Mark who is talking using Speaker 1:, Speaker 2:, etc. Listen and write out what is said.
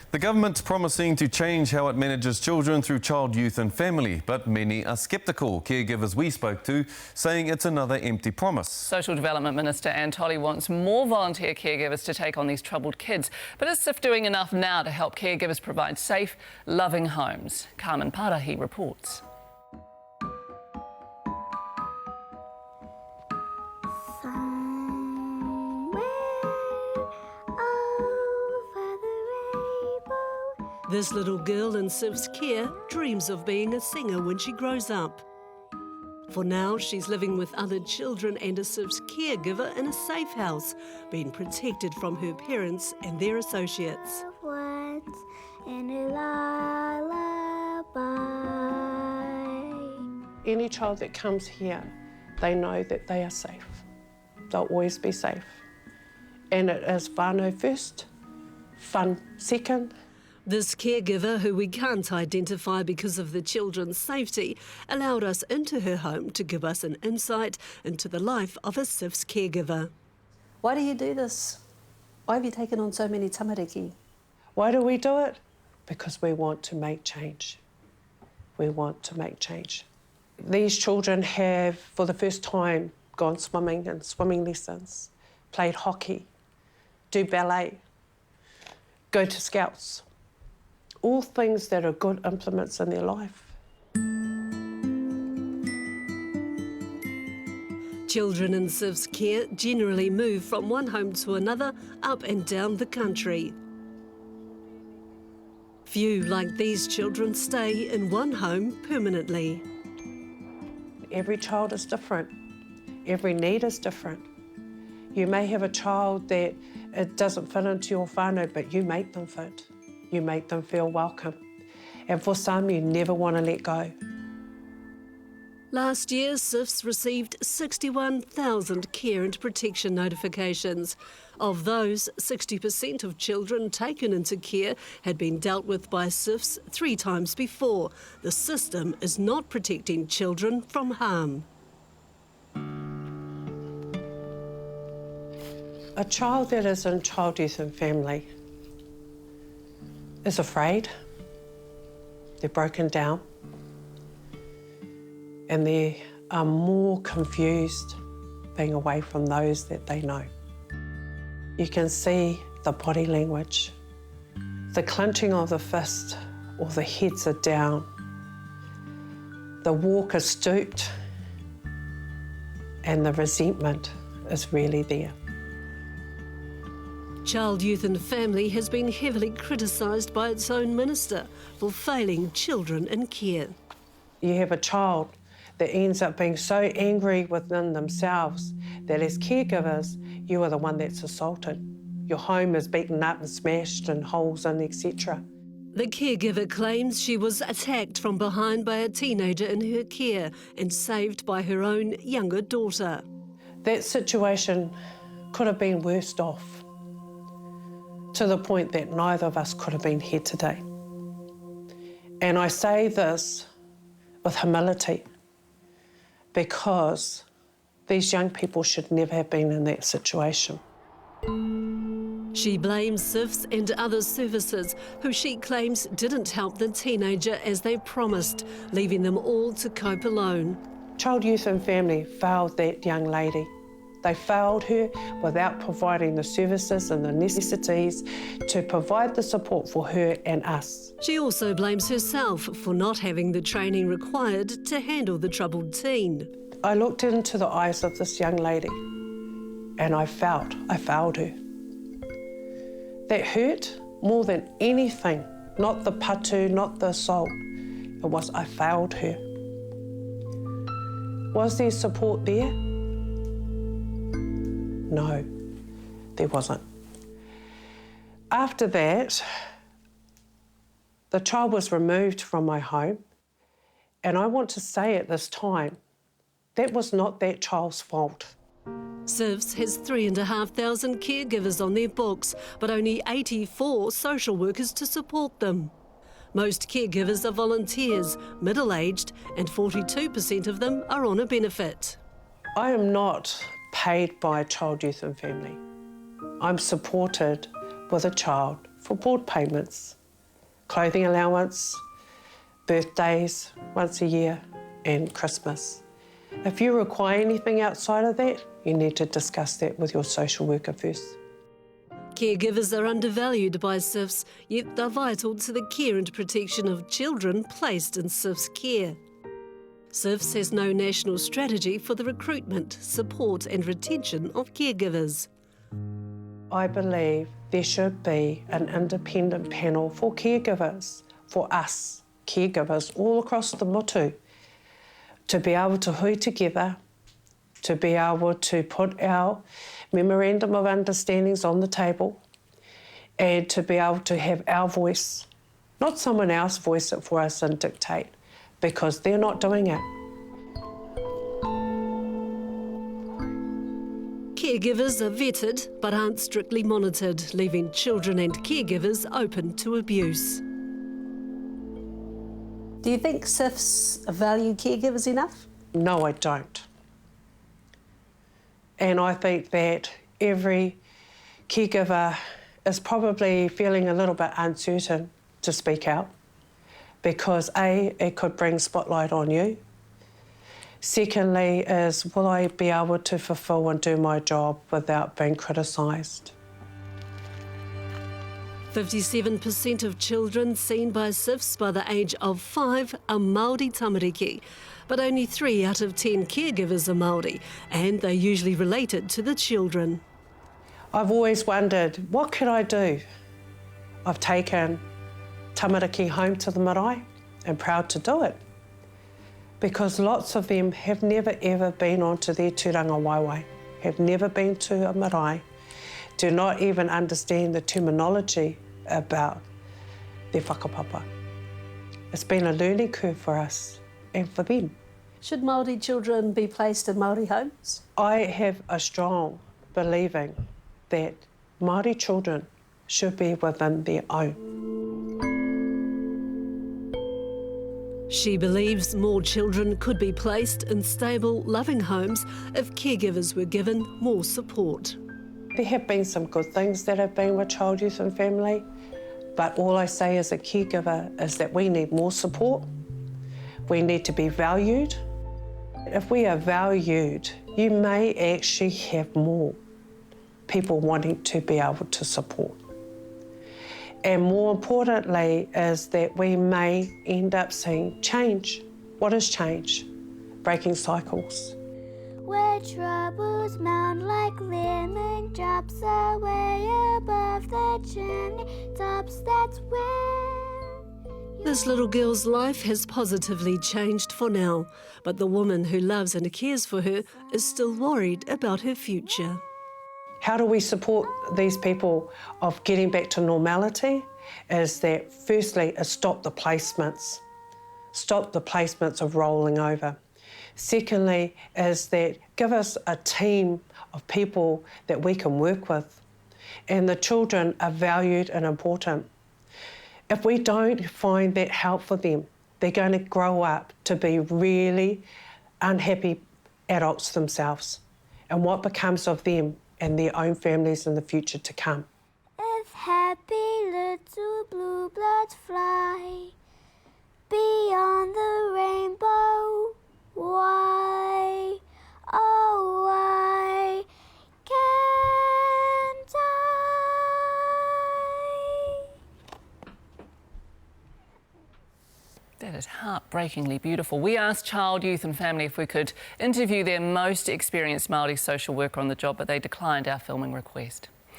Speaker 1: The government promising to change how it manages children through child, youth and family, but many are sceptical. Caregivers we spoke to saying it's another empty promise.
Speaker 2: Social Development Minister Anne Tolley wants more volunteer caregivers to take on these troubled kids. But is SIF doing enough now to help caregivers provide safe, loving homes? Carmen Parahi reports.
Speaker 3: This little girl in SIF's care dreams of being a singer when she grows up. For now, she's living with other children and a SIF's caregiver in a safe house, being protected from her parents and their associates.
Speaker 4: Any child that comes here, they know that they are safe. They'll always be safe. And it is whānau first, fun second.
Speaker 3: This caregiver, who we can't identify because of the children's safety, allowed us into her home to give us an insight into the life of a SIF's caregiver.
Speaker 5: Why do you do this? Why have you taken on so many tamariki?
Speaker 4: Why do we do it? Because we want to make change. We want to make change. These children have, for the first time, gone swimming and swimming lessons, played hockey, do ballet, go to scouts. All things that are good implements in their life.
Speaker 3: Children in SIF's care generally move from one home to another, up and down the country. Few, like these children, stay in one home permanently.
Speaker 4: Every child is different. Every need is different. You may have a child that it doesn't fit into your whānau, but you make them fit. You make them feel welcome. And for some, you never want to let go.
Speaker 3: Last year, SIFs received 61,000 care and protection notifications. Of those, 60% of children taken into care had been dealt with by SIFs 3 times before. The system is not protecting children from harm.
Speaker 4: A child that is in child, youth and family is afraid, they're broken down, and they are more confused being away from those that they know. You can see the body language, the clenching of the fist or the heads are down, the walk is stooped, and the resentment is really there.
Speaker 3: Child, Youth and Family has been heavily criticised by its own minister for failing children in care.
Speaker 4: You have a child that ends up being so angry within themselves that as caregivers, you are the one that's assaulted. Your home is beaten up and smashed and holes in, etc.
Speaker 3: The caregiver claims she was attacked from behind by a teenager in her care and saved by her own younger daughter.
Speaker 4: That situation could have been worse off, to the point that neither of us could have been here today. And I say this with humility because these young people should never have been in that situation.
Speaker 3: She blames SIFs and other services who she claims didn't help the teenager as they promised, leaving them all to cope alone.
Speaker 4: Child, Youth and Family failed that young lady. They failed her without providing the services and the necessities to provide the support for her and us.
Speaker 3: She also blames herself for not having the training required to handle the troubled teen.
Speaker 4: I looked into the eyes of this young lady and I felt I failed her. That hurt more than anything, not the patu, not the assault. It was I failed her. Was there support there? No, there wasn't. After that, the child was removed from my home, and I want to say at this time, that was not that child's fault.
Speaker 3: SIFs has 3,500 caregivers on their books, but only 84 social workers to support them. Most caregivers are volunteers, middle-aged, and 42% of them are on a benefit.
Speaker 4: I am not paid by Child, Youth and Family. I'm supported with a child for board payments, clothing allowance, birthdays once a year, and Christmas. If you require anything outside of that, you need to discuss that with your social worker first.
Speaker 3: Caregivers are undervalued by SIFs, yet they're vital to the care and protection of children placed in SIF's care. SIFs has no national strategy for the recruitment, support and retention of caregivers.
Speaker 4: I believe there should be an independent panel for caregivers, for us caregivers all across the motu, to be able to hui together, to be able to put our memorandum of understandings on the table and to be able to have our voice, not someone else voice it for us and dictate, because they're not doing it.
Speaker 3: Caregivers are vetted but aren't strictly monitored, leaving children and caregivers open to abuse.
Speaker 5: Do you think SIFs value caregivers enough?
Speaker 4: No, I don't. And I think that every caregiver is probably feeling a little bit uncertain to speak out because A, it could bring spotlight on you. Secondly is, will I be able to fulfil and do my job without being criticised?
Speaker 3: 57% of children seen by SIFs by the age of 5 are Māori tamariki, but only 3 out of 10 caregivers are Māori, and they're usually related to the children.
Speaker 4: I've always wondered, what could I do? I've taken tamariki home to the Marae and proud to do it, because lots of them have never ever been onto their tūranga waiwai, have never been to a marae, do not even understand the terminology about their whakapapa. It's been a learning curve for us and for them.
Speaker 5: Should Māori children be placed in Māori homes?
Speaker 4: I have a strong believing that Māori children should be within their own.
Speaker 3: She believes more children could be placed in stable, loving homes if caregivers were given more support.
Speaker 4: There have been some good things that have been with child, youth and family, but all I say as a caregiver is that we need more support. We need to be valued. If we are valued, you may actually have more people wanting to be able to support. And more importantly is that we may end up seeing change. What is change? Breaking cycles.
Speaker 6: Where troubles mount like lemon drops away above the chimney tops, that's where...
Speaker 3: This little girl's life has positively changed for now, but the woman who loves and cares for her is still worried about her future.
Speaker 4: How do we support these people of getting back to normality? Is that firstly, is stop the placements. Stop the placements of rolling over. Secondly, is that give us a team of people that we can work with. And the children are valued and important. If we don't find that help for them, they're going to grow up to be really unhappy adults themselves. And what becomes of them and their own families in the future to come.
Speaker 6: If happy little blue bloods fly beyond the rainbow, why, oh why can't I?
Speaker 2: That is heartbreakingly beautiful. We asked Child, Youth and Family if we could interview their most experienced Māori social worker on the job, but they declined our filming request.